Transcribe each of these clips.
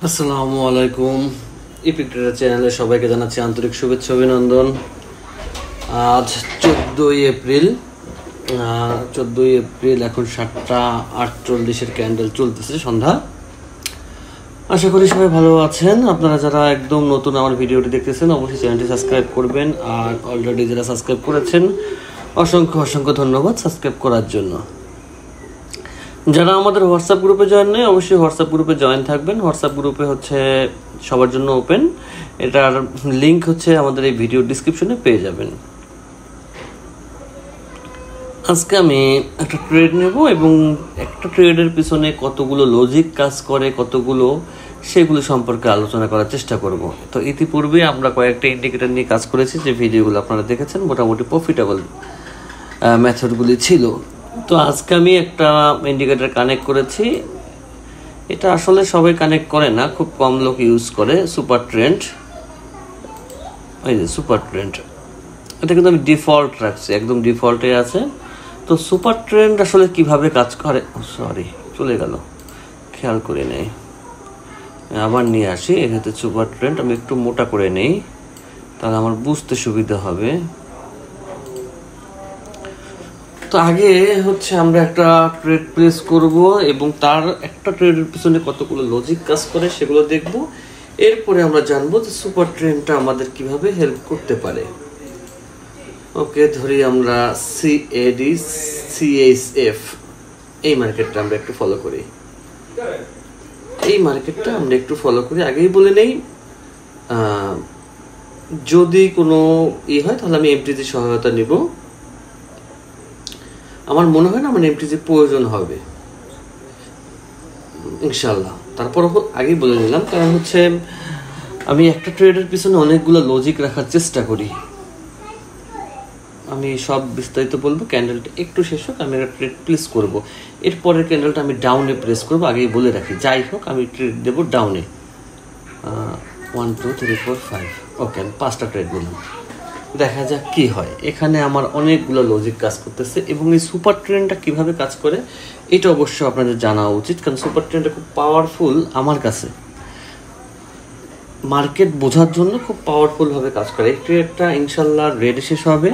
আসসালামু আলাইকুম। Epic tedder চ্যানেলে সবাইকে জানাচ্ছি আন্তরিক শুভেচ্ছা অভিনন্দন। আজ 14ই এপ্রিল এখন 7:48 ক্যান্ডেল চলতেছে সন্ধ্যা। আশা করি সবাই ভালো আছেন। আপনারা যারা একদম নতুন আমার ভিডিওটি দেখতেছেন অবশ্যই চ্যানেলটি সাবস্ক্রাইব করবেন, আর অলরেডি যারা সাবস্ক্রাইব করেছেন অসংখ্য ধন্যবাদ সাবস্ক্রাইব করার জন্য। যারা আমাদের হোয়াটসঅ্যাপ গ্রুপে জয়েন নেই অবশ্যই হোয়াটসঅ্যাপ গ্রুপে জয়েন থাকবেন। হোয়াটসঅ্যাপ গ্রুপে হচ্ছে সবার জন্য ওপেন, এটার লিঙ্ক হচ্ছে আমাদের এই ভিডিও ডিসক্রিপশনে পেয়ে যাবেন। আজকে আমি একটা ট্রেড নেব এবং একটা ট্রেডের পিছনে কতগুলো লজিক কাজ করে সেগুলো সম্পর্কে আলোচনা করার চেষ্টা করব। তো ইতিপূর্বে আমরা কয়েকটা ইন্ডিকেটর নিয়ে কাজ করেছি, যে ভিডিওগুলো আপনারা দেখেছেন মোটামুটি প্রফিটেবল মেথডগুলি ছিল। তো আজকে আমি একটা ইন্ডিকেটর কানেক্ট করেছি। এটা আসলে সবাই কানেক্ট করে না, খুব কম লোক ইউজ করে। সুপার ট্রেন্ড, এই যে সুপার ট্রেন্ড, এটা কিন্তু আমি ডিফল্ট রাখছি, একদম ডিফল্টে আছে। তো সুপার ট্রেন্ড আসলে কিভাবে কাজ করে, সরি চলে গেল, খেয়াল করে নেই, আবার নিয়ে আসি। এক্ষেত্রে সুপার ট্রেন্ড আমি একটু মোটা করে নেই, তাহলে আমার বুঝতে সুবিধা হবে। তো আগে হচ্ছে আমরা একটা ট্রেড প্লেস করব এবং তার একটা ট্রেডের পিছনে কতগুলো লজিক কাজ করে সেগুলো দেখব। এরপরে আমরা জানবো যে সুপার ট্রেন্ডটা আমাদের কিভাবে হেল্প করতে পারে। ওকে, ধরি আমরা সিএডি সিএইচএফ, এই মার্কেটটা আমরা একটু ফলো করি। আগেই বলে নেই, যদি কোনো হয় তাহলে আমি এমটিজি সহায়তা নিব। আমার মনে হয় না আমার এমটিজি প্রয়োজন হবে ইনশাল্লাহ। তারপর আগেই বলে নিলাম, কারণ হচ্ছে আমি একটা ট্রেডের পিছনে অনেকগুলো লজিক রাখার চেষ্টা করি। আমি সব বিস্তারিত বলবো। ক্যান্ডেলটা একটু শেষ হোক, আমি একটা ট্রেড প্লেস করবো। এরপরের ক্যান্ডেলটা আমি ডাউনে প্রেস করবো, আগেই বলে রাখি। যাই হোক, আমি ট্রেড দেবো ডাউনে। 1 2 3 4 5, ওকে, আমি 5টা ট্রেড দিলাম। দেখা যাক কি হয়। এখানে আমার অনেকগুলো লজিক কাজ করতেছে এবং এই সুপার ট্রেন্ডটা কিভাবে কাজ করে এটা অবশ্যই আপনাদের জানা উচিত, কারণ সুপার ট্রেন্ডটা খুব পাওয়ারফুল। আমার কাছে মার্কেট বোঝার জন্য খুব পাওয়ারফুল ভাবে কাজ করে। এই ট্রেডটা ইনশাল্লাহ রেড শেষ হবে,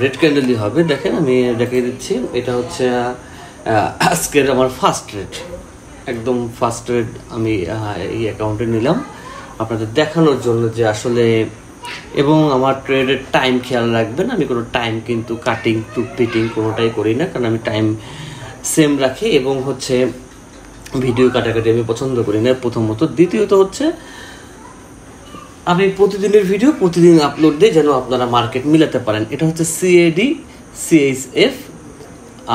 রেড ক্যান্ডেলই হবে। দেখেন আমি দেখিয়ে দিচ্ছি, এটা হচ্ছে আজকের আমার ফার্স্ট ট্রেড, একদম ফার্স্ট ট্রেড আমি এই অ্যাকাউন্টে নিলাম আপনাদের দেখানোর জন্য যে আসলে। এবং আমার ট্রেডের টাইম খেয়াল রাখবেন, আমি কোনো টাইম কিন্তু কাটিং টুপিটিং কোনোটাই করি না, কারণ আমি টাইম সেম রাখি এবং হচ্ছে ভিডিও কাটাকাটি আমি পছন্দ করি না প্রথমত। দ্বিতীয়ত হচ্ছে আমি প্রতিদিনের ভিডিও প্রতিদিন আপলোড দিই, যেন আপনারা মার্কেট মিলাতে পারেন। এটা হচ্ছে সিএডি সিএইচএফ,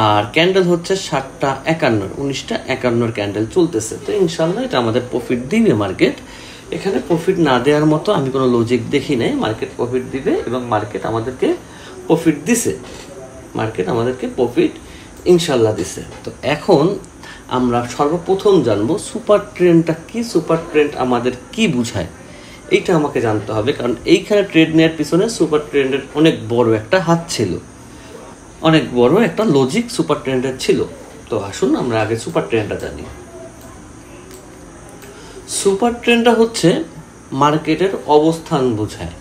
আর ক্যান্ডেল হচ্ছে 7:51, 19:51 ক্যান্ডেল চলতেছে। তো ইনশাল্লাহ এটা আমাদের প্রফিট দিবে মার্কেট। এখানে প্রফিট না দেওয়ার মতো আমি কোনো লজিক দেখি নাই। মার্কেট প্রফিট দিবে এবং মার্কেট আমাদেরকে প্রফিট দিছে, ইনশাল্লাহ দিছে। তো এখন আমরা সর্বপ্রথম জানবো সুপার ট্রেন্ডটা কি, সুপার ট্রেন্ড আমাদের কি বুঝায়, এইটা আমাকে জানতে হবে। কারণ এইখানে ট্রেড নেওয়ার পিছনে সুপার ট্রেন্ডের অনেক বড় একটা হাত ছিল, অনেক বড় একটা লজিক সুপার ট্রেন্ডের ছিল। তো আসুন আমরা আগে সুপার ট্রেন্ডটা জানি। সুপার ট্রেন্ডটা হচ্ছে মার্কেটের অবস্থান বোঝায়।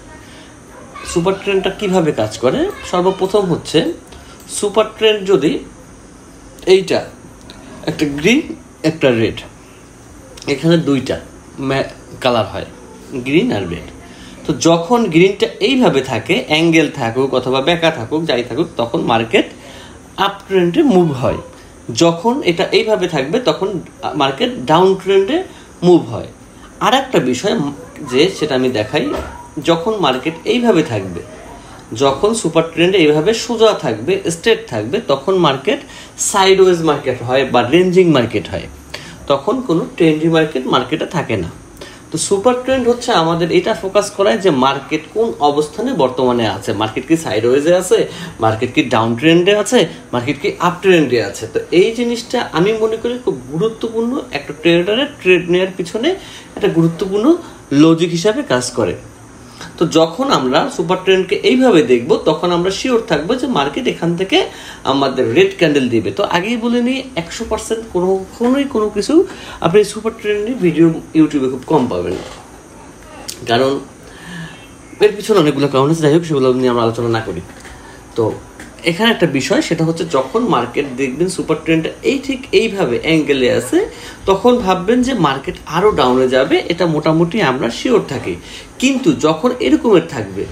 সুপার ট্রেন্ডটা কিভাবে কাজ করে, সর্বপ্রথম হচ্ছে সুপার ট্রেন্ড যদি এইটা একটা গ্রিন একটা রেড, এখানে দুইটা কালার হয়, গ্রিন আর রেড। তো যখন গ্রিনটা এইভাবে থাকে, অ্যাঙ্গেল থাকুক অথবা বেঁকা থাকুক, যাই থাকুক, তখন মার্কেট আপ ট্রেন্ডে মুভ হয়। যখন এটা এইভাবে থাকবে তখন মার্কেট ডাউন ট্রেন্ডে মুভ হয়। আর একটা বিষয় যে সেটা আমি দেখাই, যখন মার্কেট এইভাবে থাকবে, যখন সুপার ট্রেন্ড এইভাবে সোজা থাকবে, স্ট্রেট থাকবে, তখন মার্কেট সাইডওয়েজ মার্কেট হয় বা রেঞ্জিং মার্কেট হয়। তখন কোনো ট্রেন্ডি মার্কেটে থাকে না। তো সুপার ট্রেন্ড হচ্ছে আমাদের এটা ফোকাস করায় যে মার্কেট কোন অবস্থানে বর্তমানে আছে, মার্কেট কি সাইডওয়েজে আছে, মার্কেট কি ডাউন ট্রেন্ডে আছে, মার্কেট কি আপ ট্রেন্ডে আছে। তো এই জিনিসটা আমি মনে করি খুব গুরুত্বপূর্ণ, একটা ট্রেডারের ট্রেড নেওয়ার পিছনে একটা গুরুত্বপূর্ণ লজিক হিসাবে কাজ করে। তো যখন আমরা সুপার ট্রেন্ডকে এইভাবে দেখব তখন আমরা শিওর থাকবো যে মার্কেট এখান থেকে আমাদের রেড ক্যান্ডেল দিবে। তো আগেই বলে নিই 100% কখনোই কোনো কিছু আপনি সুপার ট্রেন্ডের ভিডিও ইউটিউবে খুব কম পাবেন, কারণ এর পিছনে অনেকগুলো কারণ আছে। যাই হোক, সেগুলো নিয়ে আমরা আলোচনা না করি। তো এখানে একটা বিষয়, সেটা হচ্ছে যখন মার্কেট দেখবেন সুপার ট্রেন্ডটা ঠিক এইভাবে অ্যাঙ্গেলে আছে, তখন ভাববেন যে মার্কেট আরও ডাউনে যাবে, এটা মোটামুটি আমরা শিওর থাকি। কিন্তু যখন এরকমের থাকবে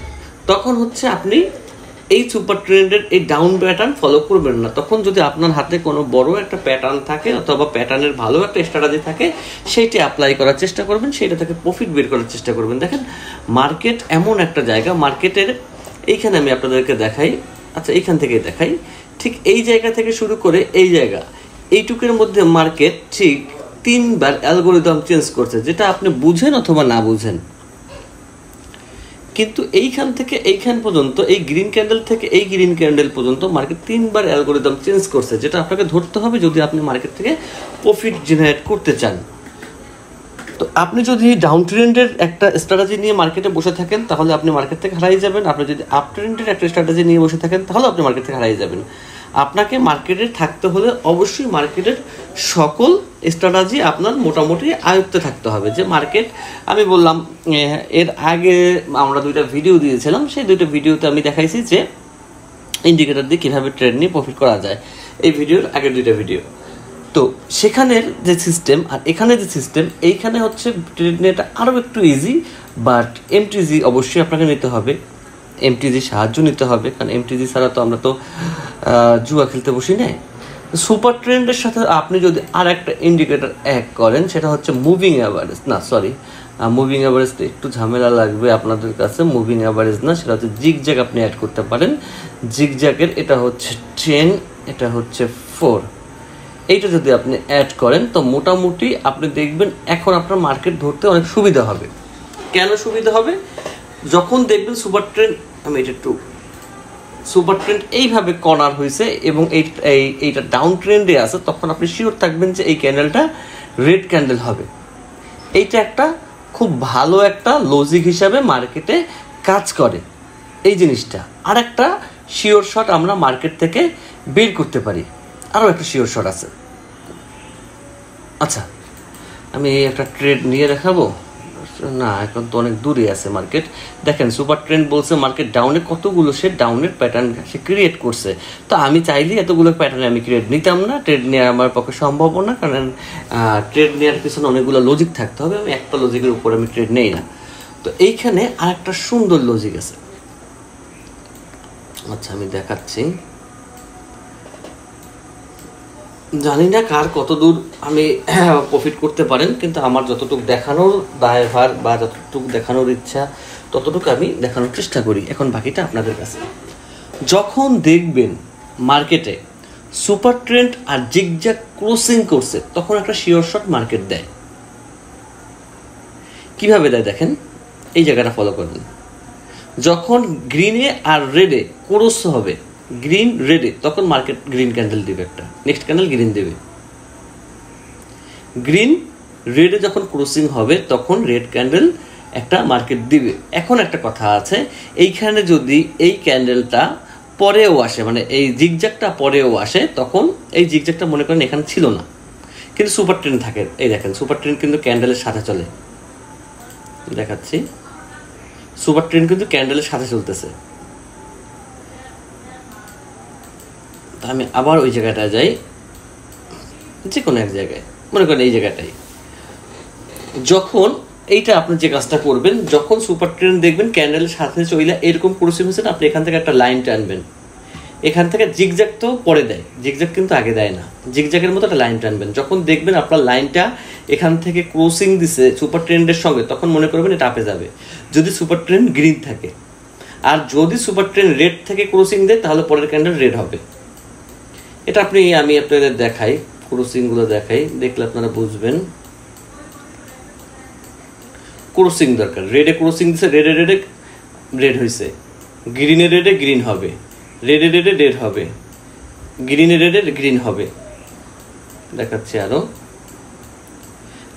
তখন হচ্ছে আপনি এই সুপার ট্রেন্ডের এই ডাউন প্যাটার্ন ফলো করবেন না। তখন যদি আপনার হাতে কোনো বড় একটা প্যাটার্ন থাকে অথবা প্যাটার্নের ভালো একটা স্ট্র্যাটেজি থাকে, সেইটা অ্যাপ্লাই করার চেষ্টা করবেন, সেইটা থেকে প্রফিট বের করার চেষ্টা করবেন। দেখেন, মার্কেট এমন একটা জায়গা, মার্কেটের এইখানে আমি আপনাদেরকে দেখাই, আচ্ছা এইখান থেকে দেখাই, ঠিক এই জায়গা থেকে শুরু করে এই জায়গা, এইটুকের মধ্যে মার্কেট ঠিক 3বার অ্যালগোরিদম চেঞ্জ করছে, যেটা আপনি বুঝেন অথবা না বুঝেন। কিন্তু এইখান থেকে এইখান পর্যন্ত, এই গ্রিন ক্যান্ডেল থেকে এই গ্রিন ক্যান্ডেল পর্যন্ত মার্কেট 3বার অ্যালগোরিদম চেঞ্জ করছে, যেটা আপনাকে ধরতে হবে যদি আপনি মার্কেট থেকে প্রফিট জেনারেট করতে চান। তো আপনি যদি ডাউন ট্রেন্ডের একটা স্ট্র্যাটেজি নিয়ে মার্কেটে বসে থাকেন তাহলে আপনি মার্কেট থেকে হারিয়ে যাবেন। আপনি যদি আপ ট্রেন্ডের একটা স্ট্র্যাটেজি নিয়ে বসে থাকেন তাহলে আপনি মার্কেট থেকে হারিয়ে যাবেন। আপনাকে মার্কেটে থাকতে হলে অবশ্যই মার্কেটের সকল স্ট্র্যাটেজি আপনার মোটামুটি আয়ত্তে থাকতে হবে। যে মার্কেট, আমি বললাম এর আগে আমরা 2টা ভিডিও দিয়েছিলাম, সেই 2টা ভিডিওতে আমি দেখাইছি যে ইন্ডিকেটর দিয়ে কীভাবে ট্রেড নিয়ে প্রফিট করা যায়, এই ভিডিওর আগের 2টা ভিডিও। তো সেখানের যে সিস্টেম আর এখানে যে সিস্টেম, এইখানে হচ্ছে ট্রেড নেওয়াটা আরও একটু ইজি, বাট এমটিজি অবশ্যই আপনাকে নিতে হবে, এমটিজি সাহায্য নিতে হবে, কারণ এমটিজি ছাড়া তো আমরা তো জুয়া খেলতে বসি না। সুপার ট্রেন্ডের সাথে আপনি যদি আর একটা ইন্ডিকেটর অ্যাড করেন, সেটা হচ্ছে মুভিং অ্যাভারেজ, না সরি মুভিং অ্যাভারেজটা একটু ঝামেলা লাগবে আপনাদের কাছে, মুভিং অ্যাভারেজ না, সেটা হচ্ছে জিগজ্যাগ আপনি অ্যাড করতে পারেন। জিগজ্যাগের এটা হচ্ছে 10, এটা হচ্ছে 4, এইটা যদি আপনি অ্যাড করেন তো মোটামুটি আপনি দেখবেন এখন আপনার মার্কেট ধরতে অনেক সুবিধা হবে। কেন সুবিধা হবে? যখন দেখবেন সুপার ট্রেন্ড, আমি এটা একটু, সুপার ট্রেন্ড এইভাবে কর্নার হয়েছে এবং এইটা ডাউন ট্রেন্ডে আছে, তখন আপনি শিওর থাকবেন যে এই ক্যান্ডেলটা রেড ক্যান্ডেল হবে। এইটা একটা খুব ভালো একটা লজিক হিসাবে মার্কেটে কাজ করে এই জিনিসটা। আর একটা শিওর শট আমরা মার্কেট থেকে বের করতে পারি, আরও একটা শিওর শট আছে। আচ্ছা, আমি একটা ট্রেড নিয়ে দেখাবো না, এখন তো অনেক দূরে আছে মার্কেট। দেখেন, সুপার ট্রেন্ড বলছে মার্কেট ডাউনে, কতগুলো সে ডাউনের প্যাটার্ন সে ক্রিয়েট করছে। তো আমি চাইলে এতগুলো প্যাটার্নে আমি ক্রিয়েট নিতাম না, ট্রেড নেওয়া আমার পক্ষে সম্ভব না, কারণ ট্রেড নেওয়ার পিছনে অনেকগুলো লজিক থাকতে হবে, আমি একটা লজিকের উপর আমি ট্রেড নেই না। তো এইখানে আর একটা সুন্দর লজিক আছে, আচ্ছা আমি দেখাচ্ছি। জানি না কার কত দূর আমি প্রফিট করতে পারেন, কিন্তু আমার যতটুকু দেখানোর দায়ভার বা যতটুকু দেখানোর ইচ্ছা ততটুকু আমি দেখানোর চেষ্টা করি। এখন বাকিটা আপনাদের কাছে। যখন দেখবেন মার্কেটে সুপার ট্রেন্ড আর জিগজ্যাগ ক্রসিং করছে, তখন একটা শিওর শট মার্কেট দেয়। কিভাবে দেয় দেখেন, এই জায়গাটা ফলো করবেন। যখন গ্রিনে আর রেডে ক্রস হবে, গ্রিন রেডে, তখন মার্কেট গ্রিন ক্যান্ডেল দিবে, একটা নেক্সট ক্যান্ডেল গ্রিন দেবে। গ্রিন রেডে যখন ক্রসিং হবে তখন রেড ক্যান্ডেল একটা মার্কেট দিবে। এখন একটা কথা আছে, এইখানে যদি এই ক্যান্ডেলটা পরেও আসে, মানে এই জিগজ্যাগটা পরেও আসে, তখন এই জিগজ্যাগটা মনে করেন এখানে ছিল না, কিন্তু সুপার ট্রেন্ড থাকে। এই দেখেন, সুপার ট্রেন্ড কিন্তু ক্যান্ডেলের সাথে চলে, দেখাচ্ছি, সুপার ট্রেন্ড কিন্তু ক্যান্ডেলের সাথে চলতেছে। আমি আবার ওই জায়গাটায় যাই, যে কোনো এক জায়গায়, মনে করেন এই জায়গাটাই। যখন এইটা আপনি যে কাজটা করবেন, যখন সুপার ট্রেন্ড দেখবেন ক্যান্ডেলের সাথে চইলা এরকম ক্রসিং হচ্ছে, আপনি এখান থেকে একটা লাইন টানবেন। এখান থেকে জিগজ্যাগ তো পরে দেয়, জিগজ্যাগ কিন্তু আগে দেয় না, জিগজ্যাগের মতো একটা লাইন টানবেন। যখন দেখবেন আপনার লাইনটা এখান থেকে ক্রসিং দিছে সুপার ট্রেন্ডের সঙ্গে, তখন মনে করবেন এটা আপে যাবে, যদি সুপার ট্রেন্ড গ্রিন থাকে। আর যদি সুপার ট্রেন্ড রেড থেকে ক্রসিং দেয়, তাহলে পরের ক্যান্ডেল রেড হবে। এটা আমি আপনাদের দেখাই, ক্রসিংগুলো দেখাই, দেখলে আপনারা বুঝবেন। ক্রসিং দরকার, রেডে ক্রসিং দিছে, রেডে রেড হয়েছে, গ্রিনে রেডে গ্রিন হবে, রেডে রেড হবে, গ্রিনে রেডে গ্রিন হবে। দেখাচ্ছি আরো,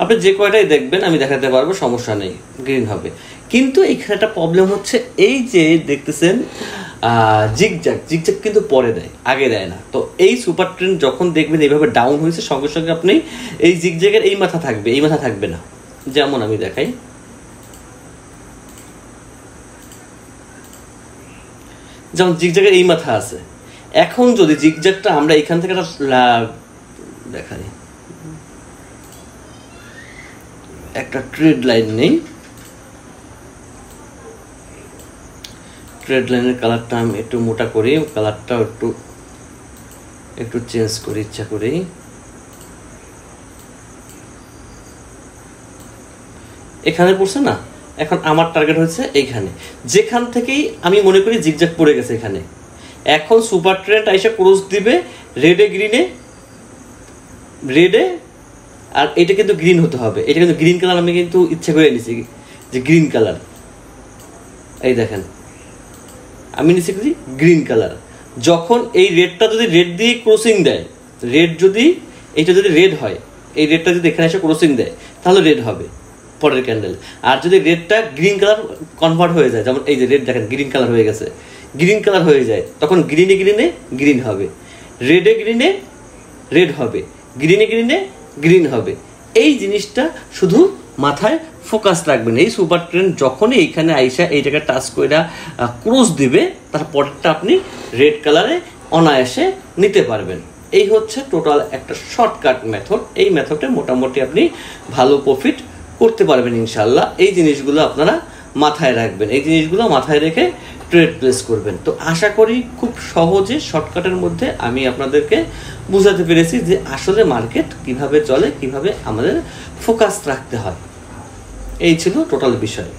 আপনি যে কয়টাই দেখবেন আমি দেখাতে পারবো, সমস্যা নেই, গ্রিন হবে। কিন্তু এইখানে একটা প্রবলেম হচ্ছে, এই যে দেখতেছেন জিগজ্যাগ কিন্তু পরে দেয়, আগে দেয় না। তো এই সুপার ট্রেন্ড যখন দেখবেন এইভাবে ডাউন হয়েছে, সঙ্গে সঙ্গে আপনি এই জিগজ্যাগের এই মাথা থাকবে, এই মাথা থাকবে না। যেমন আমি দেখাই, যেমন জিগজ্যাগের এই মাথা আছে। এখন যদি জিগজ্যাগটা আমরা এখান থেকে দেখাই, একটা ট্রেড লাইন নেই, ট্রেড লাইনের কালারটা আমি একটু মোটা করি, কালারটা একটু চেঞ্জ করি ইচ্ছা করি। এখানে পড়ছে না, এখন আমার টার্গেট হচ্ছে এইখানে, যেখান থেকেই আমি মনে করি জিগজ্যাগ পড়ে গেছে এখানে। এখন সুপার ট্রেন্ড আইসা ক্রস দিবে রেডে গ্রিনে, রেডে, আর এটা কিন্তু গ্রিন হতে হবে, এটা কিন্তু গ্রিন কালার আমি কিন্তু ইচ্ছা করে নিছি যে গ্রিন কালার, এই দেখেন আমি নিচ্ছি গ্রিন কালার। যখন এই রেডটা যদি রেড দিয়ে ক্রসিং দেয়, রেড যদি এইটা যদি রেড হয়, এই রেডটা যদি এখানে এসে ক্রসিং দেয় তাহলে রেড হবে পরের ক্যান্ডেল। আর যদি রেডটা গ্রিন কালার কনভার্ট হয়ে যায়, যেমন এই যে রেড দেখেন গ্রিন কালার হয়ে গেছে, গ্রিন কালার হয়ে যায়, তখন গ্রিনে গ্রিনে গ্রিন হবে, রেডে গ্রিনে রেড হবে, গ্রিনে গ্রিনে গ্রিন হবে। এই জিনিসটা শুধু মাথায় ফোকাস রাখবেন। এই সুপার ট্রেন্ড যখনই এইখানে আইসা এই জায়গায় টাচ করে ক্রস দিবে, তারপরটা আপনি রেড কালারে অনায়াসে নিতে পারবেন। এই হচ্ছে টোটাল একটা শর্টকাট মেথড। এই মেথডে মোটামুটি আপনি ভালো প্রফিট করতে পারবেন ইনশাল্লাহ। এই জিনিসগুলো আপনারা মাথায় রাখবেন, এই জিনিসগুলো মাথায় রেখে ট্রেড প্লেস করবেন। তো আশা করি খুব সহজে শর্টকাটের মধ্যে আমি আপনাদেরকে বুঝাতে পেরেছি যে আসলে মার্কেট কিভাবে চলে, কিভাবে আমাদের ফোকাস রাখতে হয়। এই ছিল টোটাল বিষয়।